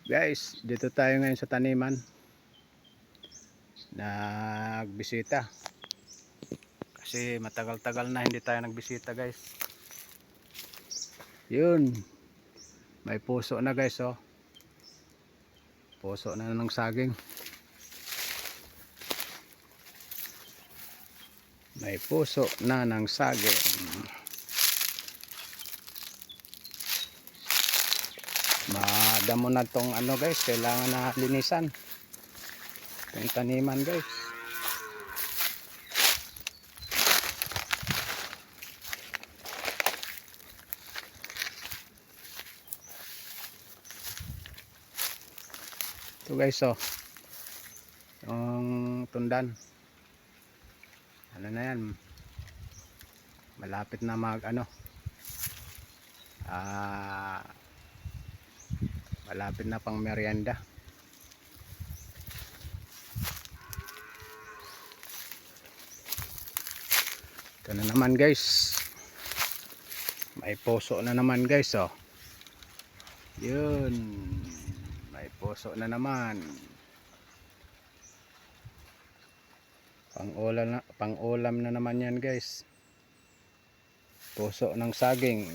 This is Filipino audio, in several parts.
Guys, dito tayo ngayon sa taniman. Nagbisita. Kasi matagal-tagal na hindi tayo nagbisita, guys. Yun. May puso na, guys, oh. Puso na ng saging. May puso na ng saging. Madamo na tong ano, guys, kailangan na linisan. Yung taniman, guys. Ito, guys, oh. Yung tundan. Ano na yan? Malapit na malapit na pang merienda. Ito na naman, guys. May puso na naman, guys, oh. Yun. May puso na naman. Pang-ulam na naman yan, guys. Puso ng saging.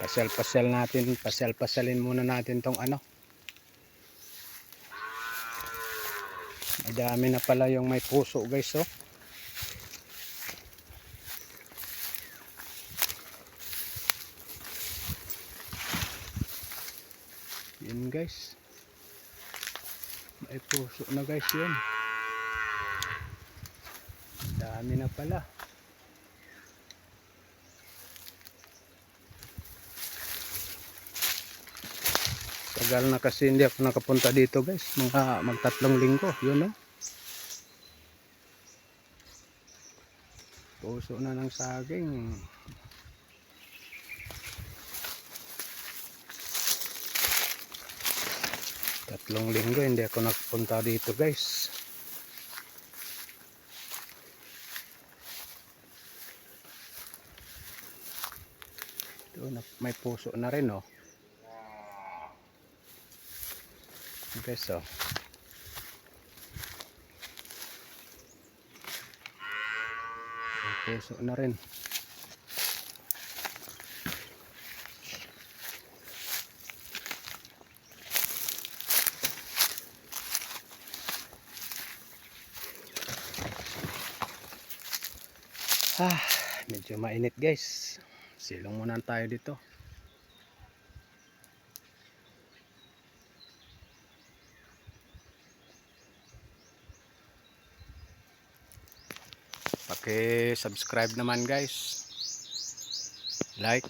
Pasyal-pasyal natin, pasyal-pasyalin muna natin tong ano. Madami na pala yung may puso, guys, oh. Yun, guys. May puso na, guys, yun. Dami na pala. Tagal na kasi hindi ako nakapunta dito, guys. Mga magtatlong linggo, yun, oh. Puso na ng saging. Tatlong linggo hindi ako nakapunta dito, guys. Ito, may puso na rin, oh. Guys, oh. May puso na rin. Medyo mainit, guys. Silong muna tayo dito. Paki-subscribe naman, guys. Like,